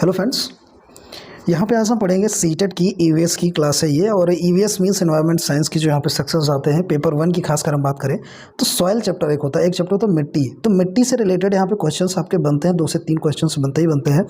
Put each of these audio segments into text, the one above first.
Hello friends, यहाँ पे आज हम पढ़ेंगे सीटेट की ईवीएस की क्लास है ये। और ईवीएस मींस एनवायरनमेंट साइंस की जो यहाँ पे सेक्शंस आते हैं पेपर 1 की खासकर हम बात करें तो सॉइल चैप्टर एक होता है, एक चैप्टर होता है मिट्टी। तो मिट्टी से रिलेटेड यहाँ पे क्वेश्चंस आपके बनते हैं, 2 से 3 क्वेश्चंस बनते ही बनते हैं।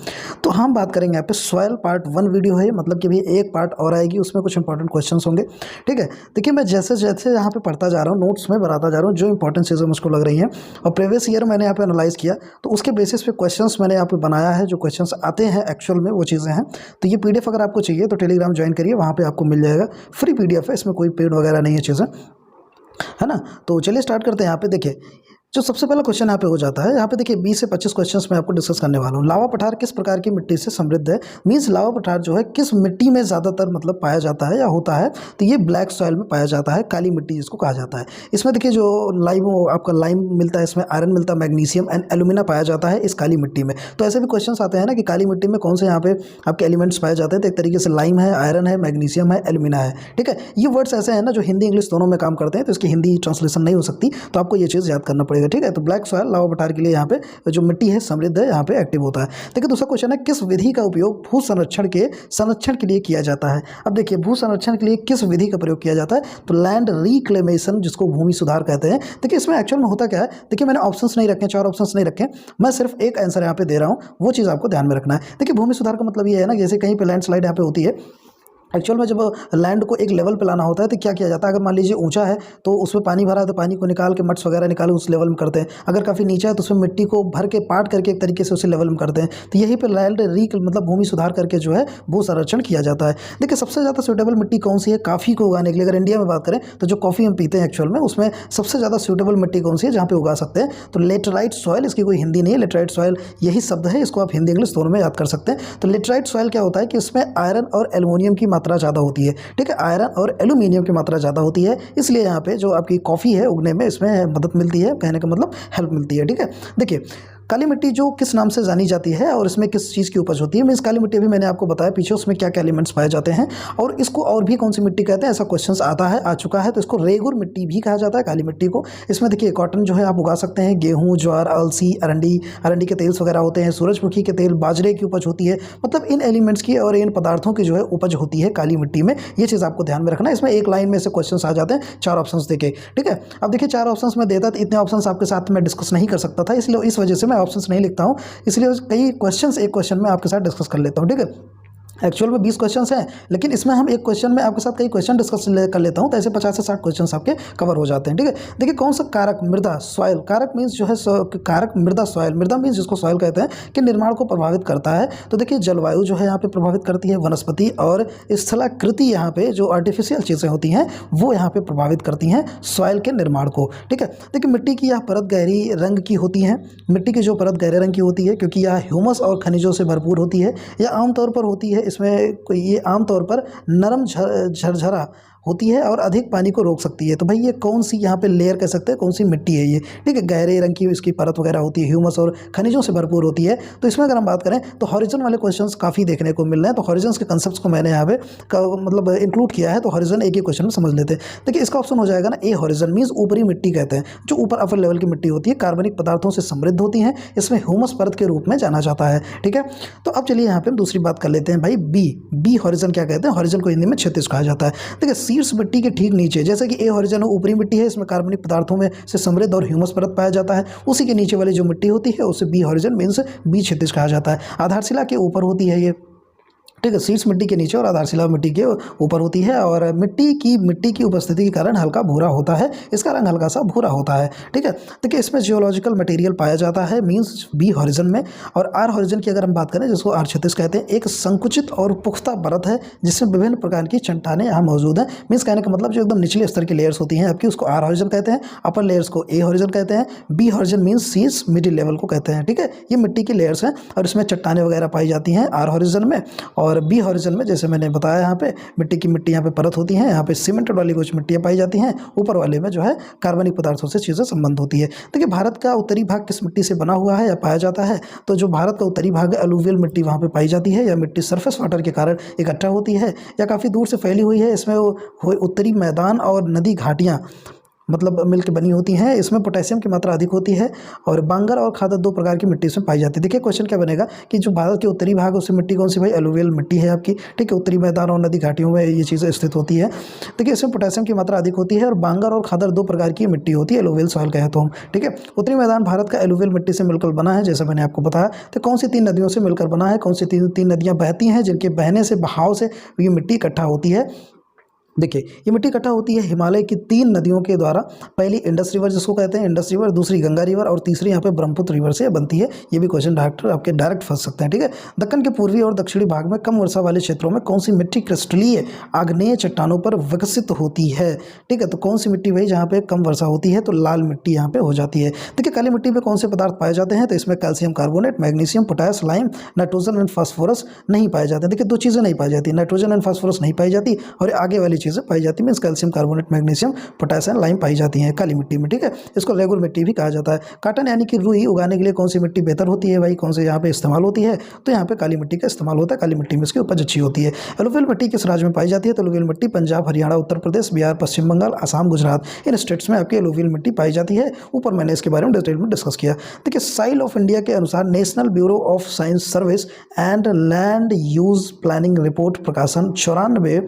तो हम बात करेंगे यहाँ पे सॉइल पार्ट 1 वीडियो है, मतलब कि भी एक पार्ट और आएगी, उसमें कुछ इंपॉर्टेंट क्वेश्चन होंगे। ठीक है, देखिए मैं जैसे जैसे यहाँ पे पढ़ता जा रहा हूँ, नोट्स में बनाता जा रहा हूँ, जो इंपॉर्टेंट चीज़ें मुझको लग रही हैं और प्रीवियस ईयर मैंने यहाँ पे एनालाइज किया तो उसके बेसिस पे क्वेश्चंस मैंने यहाँ पे बनाया है। जो क्वेश्चंस आते हैं एक्चुअल में वो चीज़ें हैं। तो ये पीडीएफ अगर आपको चाहिए तो टेलीग्राम ज्वाइन करिए, वहाँ पे आपको मिल जाएगा। फ्री पीडीएफ है, इसमें कोई पेड वगैरह नहीं है चीज़ें, है ना। तो चलिए स्टार्ट करते हैं। यहाँ पे देखिए जो सबसे पहला क्वेश्चन यहाँ पे हो जाता है, यहाँ पे देखिए 20 से 25 क्वेश्चंस मैं आपको डिस्कस करने वाला हूँ। लावा पठार किस प्रकार की मिट्टी से समृद्ध है, मीन्स लावा पठार जो है किस मिट्टी में ज़्यादातर मतलब पाया जाता है या होता है, तो ये ब्लैक सॉइल में पाया जाता है, काली मिट्टी जिसको कहा जाता है। इसमें देखिए जो आपका लाइम मिलता है, इसमें आयरन मिलता है, मैग्नीशियम एंड एल्यूमिना पाया जाता है इस काली मिट्टी में। तो ऐसे भी क्वेश्चन आते हैं ना कि काली मिट्टी में कौन से यहाँ पे आपके एलिमेंट्स पाए जाते हैं, तो एक तरीके से लाइम है, आयरन है, मैग्नीशियम है, एल्यूमिना है। ठीक है, ये वर्ड्स ऐसे हैं ना जो हिंदी इंग्लिश दोनों में काम करते हैं, तो इसकी हिंदी ट्रांसलेशन नहीं हो सकती, तो आपको ये चीज़ याद करना पड़ेगा। ठीक है, तो ब्लैक सॉइल लावा पठार के लिए यहाँ पे जो मिट्टी है समृद्ध है, यहाँ पे एक्टिव होता है। देखिए दूसरा क्वेश्चन है किस विधि का उपयोग भू संरक्षण के लिए किया जाता है। अब देखिए भू संरक्षण के लिए किस विधि का प्रयोग किया जाता है, तो लैंड रिक्लेमेशन, जिसको भूमि सुधार कहते हैं। देखिए इसमें एक्चुअल में होता क्या है, देखिए मैंने ऑप्शंस नहीं रखे, 4 ऑप्शंस नहीं रखे, मैं सिर्फ एक आंसर यहाँ पे दे रहा हूँ, वो चीज़ आपको ध्यान में रखना है। देखिए भूमि सुधार का मतलब ये है ना, जैसे कहीं पे लैंडस्लाइड यहाँ पे होती है, एक्चुअल में जब लैंड को एक लेवल पे लाना होता है तो क्या किया जाता है, अगर मान लीजिए ऊंचा है तो उसमें पानी भरा है तो पानी को निकाल के मट्स वगैरह निकाल उस लेवल में करते हैं। अगर काफ़ी नीचा है तो उसमें मिट्टी को भर के पाट करके एक तरीके से उसी लेवल में करते हैं। तो यहीं पे लैंड मतलब भूमि सुधार करके जो है भू संरक्षण किया जाता है। देखिए सबसे ज़्यादा सूटेबल मिट्टी कौन सी है कॉफ़ी को उगाने के लिए, अगर इंडिया में बात करें तो जो कॉफ़ी हम पीते हैं एक्चुअल में उसमें सबसे ज़्यादा सूटेबल मिट्टी कौन सी है जहाँ पे उगा सकते हैं, तो लेटराइट सॉइल। इसकी कोई हिंदी नहीं है, लेटराइट सॉइल यही शब्द है, इसको आप हिंदी इंग्लिश दोनों में याद कर सकते हैं। तो लेटराइट सॉइल क्या होता है कि इसमें आयरन और एल्युमिनियम की मात्रा ज़्यादा होती है। ठीक है, आयरन और एल्यूमिनियम की मात्रा ज़्यादा होती है, इसलिए यहाँ पे जो आपकी कॉफ़ी है उगने में इसमें मदद मिलती है, कहने का मतलब हेल्प मिलती है। ठीक है, देखिए काली मिट्टी जो किस नाम से जानी जाती है और इसमें किस चीज़ की उपज होती है। मीन्स काली मिट्टी भी मैंने आपको बताया पीछे, उसमें क्या क्या एलिमेंट्स पाए जाते हैं और इसको और भी कौन सी मिट्टी कहते हैं, ऐसा क्वेश्चंस आ चुका है। तो इसको रेगुर मिट्टी भी कहा जाता है काली मिट्टी को। इसमें देखिए कॉटन जो है आप उगा सकते हैं, गेहूँ, ज्वार, अलसी, अरंडी के तेल्स वगैरह होते हैं, सूरजमुखी के तेल, बाजरे की उपज होती है। मतलब इन एलिमेंट्स की और इन पदार्थों की जो है उपज होती है काली मिट्टी में। ये चीज़ आपको ध्यान में रखना है। इसमें एक लाइन में से क्वेश्चन आ जाते हैं, 4 ऑप्शन देके। ठीक है, अब देखिए 4 ऑप्शन में देता तो इतने ऑप्शन आपके साथ में डिस्कस नहीं कर सकता था, इसलिए इस वजह से मैं ऑप्शन नहीं लिखता हूँ, इसलिए कई क्वेश्चंस एक क्वेश्चन में आपके साथ डिस्कस कर लेता हूँ। ठीक है, एक्चुअल में 20 क्वेश्चंस हैं, लेकिन इसमें हम एक क्वेश्चन में आपके साथ कई क्वेश्चन डिस्कस कर लेता हूँ, तो ऐसे 50 से 60 क्वेश्चंस आपके कवर हो जाते हैं। ठीक है, देखिए कौन सा कारक मृदा सॉइल, कारक मीन्स जो है कारक मृदा सॉइल, मृदा मीन्स जिसको सॉइल कहते हैं, कि निर्माण को प्रभावित करता है। तो देखिए जलवायु जो है यहाँ पे प्रभावित करती है, वनस्पति और स्थलाकृति यहाँ पे जो आर्टिफिशियल चीज़ें होती हैं वो यहाँ पे प्रभावित करती हैं सॉइल के निर्माण को। ठीक है, देखिए मिट्टी की यह परत गहरी रंग की होती है, मिट्टी की जो परत गहरे रंग की होती है क्योंकि यह ह्यूमस और खनिजों से भरपूर होती है। यह आमतौर पर होती है, इसमें ये आमतौर पर नरम झरझरा होती है और अधिक पानी को रोक सकती है। तो भाई ये कौन सी यहाँ पे लेयर कह सकते हैं, कौन सी मिट्टी है ये। ठीक है, गहरे रंग की इसकी परत वगैरह होती है, ह्यूमस और खनिजों से भरपूर होती है। तो इसमें अगर हम बात करें तो हॉरिजन वाले क्वेश्चंस काफ़ी देखने को मिल रहे हैं। तो हॉरिजन के कंसेप्ट्स को मैंने यहाँ पे मतलब इंक्लूड किया है, तो हॉरिजन एक ही क्वेश्चन में समझ लेते हैं। देखिए इसका ऑप्शन हो जाएगा ना ए, हॉरिजन मीन्स ऊपरी मिट्टी कहते हैं, जो ऊपर अपर लेवल की मिट्टी होती है, कार्बनिक पदार्थों से समृद्ध होती है, इसमें ह्यूमस परत के रूप में जाना जाता है। ठीक है, तो अब चलिए यहाँ पे हम दूसरी बात कर लेते हैं भाई, बी हॉरिजन क्या कहते हैं, हॉरिजन को हिंदी में क्षैतिज कहा जाता है। देखिए शीर्ष मिट्टी के ठीक नीचे, जैसे कि ए हॉरिजन ऊपरी मिट्टी है, इसमें कार्बनिक पदार्थों में से समृद्ध और ह्यूमस परत पाया जाता है, उसी के नीचे वाली जो मिट्टी होती है उसे बी हॉरिजन मीन्स बी क्षैतिज कहा जाता है। आधारशिला के ऊपर होती है ये। ठीक है, शीर्ष मिट्टी के नीचे और आधारशिला मिट्टी के ऊपर होती है और मिट्टी की उपस्थिति के कारण हल्का भूरा होता है, इसका रंग हल्का सा भूरा होता है। ठीक है, देखिए इसमें जियोलॉजिकल मटेरियल पाया जाता है मीन्स बी हॉरिजन में। और आर हॉरिजन की अगर हम बात करें, जिसको आर क्षैतिज कहते हैं, एक संकुचित और पुख्ता परत है जिसमें विभिन्न प्रकार की चट्टानें यहाँ मौजूद हैं। मीन्स कहने का मतलब जो एकदम निचले स्तर की लेयर्स होती हैं आपकी, उसको आर हॉरिजन कहते हैं, अपर लेयर्स को ए हॉरिजन कहते हैं, बी हॉरिजन मीन्स शीर्ष मिडिल लेवल को कहते हैं। ठीक है, ये मिट्टी की लेयर्स हैं और इसमें चट्टानें वगैरह पाई जाती हैं आर हॉरिजन में। और बी हॉरिजन में जैसे मैंने बताया यहाँ पे मिट्टी यहाँ पे परत होती है, यहाँ पे सीमेंटेड वाली कुछ मिट्टियाँ पाई जाती हैं, ऊपर वाले में जो है कार्बनिक पदार्थों से चीज़ें संबंध होती है। देखिए भारत का उत्तरी भाग किस मिट्टी से बना हुआ है या पाया जाता है, तो जो भारत का उत्तरी भाग है अलुवियल मिट्टी वहाँ पे पाई जाती है, या मिट्टी सरफेस वाटर के कारण इकट्ठा होती है या काफ़ी दूर से फैली हुई है। इसमें उत्तरी मैदान और नदी घाटियाँ मतलब मिल के बनी होती हैं। इसमें पोटेशियम की मात्रा अधिक होती है और बांगर और खादर दो प्रकार की मिट्टी इसमें पाई जाती है। देखिए क्वेश्चन क्या बनेगा कि जो भारत के उत्तरी भाग उससे मिट्टी कौन सी भाई, एलुवियल मिट्टी है आपकी, ठीक है। उत्तरी मैदान और नदी घाटियों में ये चीज़ें स्थित होती है। देखिए इसमें पोटेशियम की मात्रा अधिक होती है और बांगर और खादर दो प्रकार की मिट्टी होती है, एलुवियल सॉइल कहे तो हम, ठीक है। उत्तरी मैदान भारत का एलुवियल मिट्टी से मिलकर बना है, जैसा मैंने आपको बताया। तो कौन सी 3 नदियों से मिलकर बना है, कौन सी तीन नदियाँ बहती हैं जिनके बहने से, बहाव से ये मिट्टी इकट्ठा होती है। देखिए ये मिट्टी इकट्ठा होती है हिमालय की 3 नदियों के द्वारा। पहली इंडस रिवर जिसको कहते हैं, इंडस रिवर, दूसरी गंगा रिवर और तीसरी यहाँ पे ब्रह्मपुत्र रिवर से बनती है। ये भी क्वेश्चन डायरेक्ट फंस सकते हैं, ठीक है। दक्कन के पूर्वी और दक्षिणी भाग में कम वर्षा वाले क्षेत्रों में कौन सी मिट्टी क्रिस्टलीय आग्नेय चट्टानों पर विकसित होती है, ठीक है। तो कौन सी मिट्टी भाई जहाँ पे कम वर्षा होती है, तो लाल मिट्टी यहाँ पे हो जाती है। देखिए काली मिट्टी में कौन से पदार्थ पाए जाते हैं, तो इसमें calcium carbonate, magnesium, potash, lime, nitrogen and phosphorus नहीं पाए जाते। देखिए 2 चीज़ें नहीं पाई जाती, नाइट्रोजन एंड फास्फोरस नहीं पाई जाती और आगे वाली चीज़ें पाई जाती है, calcium carbonate, magnesium, potassium, lime पाई जाती हैं काली मिट्टी में, ठीक है। इसको रेगुलर मिट्टी भी कहा जाता है। काटन यानी कि रुई उगाने के लिए कौन सी मिट्टी बेहतर होती है भाई, कौन से यहाँ पे इस्तेमाल होती है, तो यहाँ पे काली मिट्टी का इस्तेमाल होता है। काली मिट्टी में इसकी उपज अच्छी होती है। एलुवियल मिट्टी किस राज्य में पाई जाती है, तो एलुवियल मिट्टी पंजाब, हरियाणा, उत्तर प्रदेश, बिहार, पश्चिम बंगाल, असम, गुजरात, इन स्टेट्स में आपकी एलुवियल मिट्टी पाई जाती है। ऊपर मैंने इसके बारे में डिटेल में डिस्कस किया। देखिए साइल ऑफ इंडिया के अनुसार national bureau of science service and land use planning report प्रकाशन 94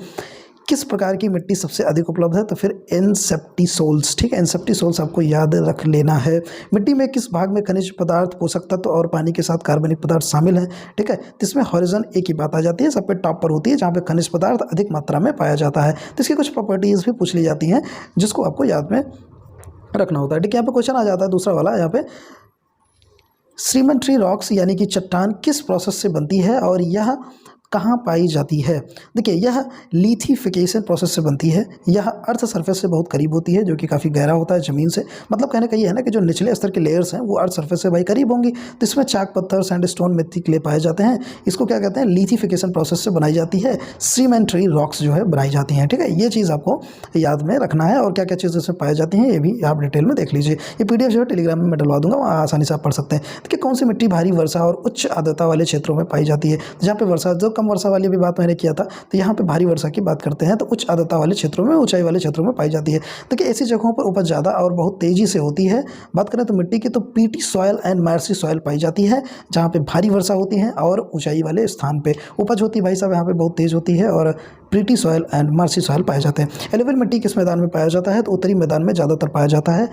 किस प्रकार की मिट्टी सबसे अधिक उपलब्ध है, तो फिर एनसेप्टिसोल्स, ठीक है। एनसेप्टिसोल्स आपको याद रख लेना है। मिट्टी में किस भाग में खनिज पदार्थ, पोषक तत्व और पानी के साथ कार्बनिक पदार्थ शामिल हैं, ठीक है। तो इसमें हॉरिजन एक ही बात आ जाती है, सब पे टॉप पर होती है जहाँ पे खनिज पदार्थ अधिक मात्रा में पाया जाता है। तो इसकी कुछ प्रॉपर्टीज़ भी पूछ ली जाती हैं जिसको आपको याद में रखना होता है, ठीक है। यहाँ पे क्वेश्चन आ जाता है दूसरा वाला, यहाँ पे सीमेंट्री रॉक्स यानी कि चट्टान किस प्रोसेस से बनती है और यह कहाँ पाई जाती है। देखिए यह लिथिफिकेशन प्रोसेस से बनती है। यह अर्थ सरफेस से बहुत करीब होती है, जो कि काफ़ी गहरा होता है ज़मीन से। मतलब कहने का ये है ना कि जो निचले स्तर के लेयर्स हैं वो अर्थ सरफेस से भाई करीब होंगी। तो इसमें चाक पत्थर, सैंडस्टोन, मिट्टी, क्ले पाए जाते हैं। इसको क्या कहते हैं, लिथिफिकेशन प्रोसेस से बनाई जाती है। सीमेंट्री रॉक्स जो है बनाई जाती हैं, ठीक है। ये चीज़ आपको याद में रखना है और क्या क्या चीज़ इसमें पाई जाती हैं ये भी आप डिटेल में देख लीजिए। ये PDF जो है टेलीग्राम में मैं डलवा दूंगा, वहाँ आसानी से आप पढ़ सकते हैं। देखिए कौन सी मिट्टी भारी वर्षा और उच्च आर्द्रता वाले क्षेत्रों में पाई जाती है। जहाँ पे वर्षा, जो कम वर्षा वाली भी बात मैंने किया था, तो यहाँ पे भारी वर्षा की बात करते हैं तो उच्च आर्द्रता वाले क्षेत्रों में, ऊंचाई वाले क्षेत्रों में पाई जाती है। देखिए ऐसी जगहों पर उपज ज़्यादा और बहुत तेज़ी से होती है। बात करें तो मिट्टी की, तो peaty soil and marshy soil पाई जाती है जहाँ पे भारी वर्षा होती है और ऊंचाई वाले स्थान पे उपज होती है भाई साहब यहाँ पे बहुत तेज़ होती है और peaty soil and marshy soil पाए जाते हैं। एलुवियल मिट्टी किस मैदान में पाया जाता है, तो उत्तरी मैदान में ज़्यादातर पाया जाता है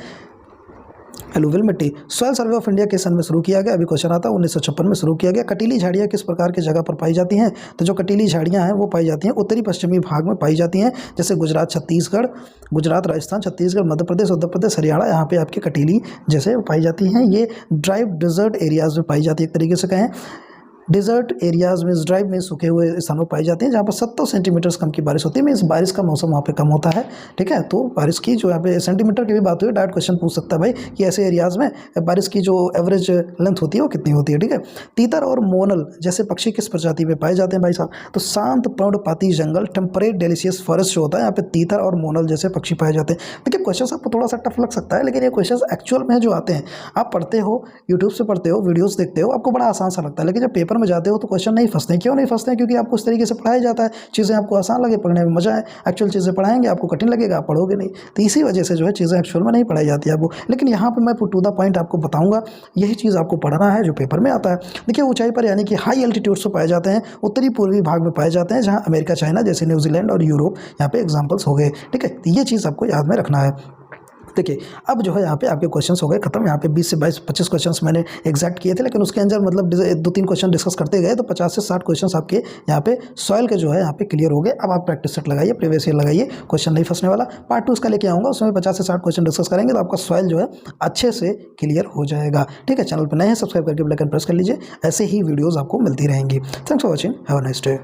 एलुवियल मिट्टी। सॉयल सर्वे ऑफ इंडिया किस सन में शुरू किया गया, अभी क्वेश्चन आता है 1956 में शुरू किया गया। कटीली झाड़ियाँ किस प्रकार की जगह पर पाई जाती हैं, तो जो कटीली झाड़ियाँ हैं वो पाई जाती हैं उत्तरी पश्चिमी भाग में पाई जाती हैं, जैसे गुजरात, छत्तीसगढ़, गुजरात, राजस्थान, छत्तीसगढ़, मध्य प्रदेश, उत्तर प्रदेश, हरियाणा, यहाँ पे आपकी कटीली जैसे पाई जाती हैं। ये ड्राई डिजर्ट एरियाज में पाई जाती है, एक तरीके से कहें डिजर्ट एरियाज में, ड्राइव में, सूखे हुए स्थानों पाई जाती हैं जहाँ पर 70 सेंटीमीटर कम की बारिश होती है। मीन्स बारिश का मौसम वहाँ पे कम होता है, ठीक है। तो बारिश की जो यहाँ पे सेंटीमीटर की भी बात हुई, डायरेक्ट क्वेश्चन पूछ सकता है भाई कि ऐसे एरियाज़ में बारिश की जो एवरेज लेंथ होती है वो कितनी होती है, ठीक है। तीतर और मोनल जैसे पक्षी किस प्रजाति में पाए जाते हैं भाई साहब, तो शांत पर्णपाती जंगल, टेम्परेट डेलिशियस फॉरेस्ट जो होता है यहाँ पे तीतर और मोनल जैसे पक्षी पाए जाते हैं। देखिए क्वेश्चन आपको थोड़ा सा टफ लग सकता है, लेकिन ये क्वेश्चन एक्चुअल में जो आते हैं, आप पढ़ते हो, यूट्यूब से पढ़ते हो, वीडियोज़ देखते हो, आपको बड़ा आसान सा लगता है, लेकिन जब पेपर में जाते हो तो क्वेश्चन नहीं फंसते। क्यों नहीं फंसते? क्योंकि आपको उस तरीके से पढ़ाया जाता है, चीज़ें आपको आसान लगे, पढ़ने में मजा आए। एक्चुअल चीज़ें पढ़ाएंगे आपको कठिन लगेगा, आप पढ़ोगे नहीं। तो इसी वजह से जो है चीज़ें एक्चुअल में नहीं पढ़ाई जाती है आपको। लेकिन यहाँ पे मैं टू द पॉइंट आपको बताऊंगा, यही चीज़ आपको पढ़ना है जो पेपर में आता है। देखिए ऊंचाई पर यानी कि हाई एल्टीट्यूड्स पर पाए जाते हैं, उत्तरी पूर्वी भाग में पाए जाते हैं, जहाँ अमेरिका, चाइना जैसे न्यूजीलैंड और यूरोप यहाँ पे एग्जाम्पल्स हो गए, ठीक है। तो ये चीज़ आपको याद में रखना है। देखिए अब जो है यहाँ पे आपके क्वेश्चंस हो गए खत्म। यहाँ पे 20 से 25 क्वेश्चंस मैंने एग्जैक्ट किए थे, लेकिन उसके अंदर मतलब 2-3 क्वेश्चन डिस्कस करते गए तो 50 से 60 क्वेश्चंस आपके यहाँ पे सॉइल के जो है यहाँ पे क्लियर हो गए। अब आप प्रैक्टिस सेट लगाइए, प्रीवियस ईयर लगाइए, क्वेश्चन नहीं फंसने वाला। पार्ट 2 उसका लेके आऊँगा, उसमें 50 से 60 क्वेश्चन डिस्कस करेंगे तो आपका सॉइल जो है अच्छे से क्लियर हो जाएगा, ठीक है। चैनल पर नए हैं, सब्सक्राइब करके बेल आइकन प्रेस कर लीजिए, ऐसे ही वीडियोज़ आपको मिलती रहेंगी। Thanks for watching, have a nice day.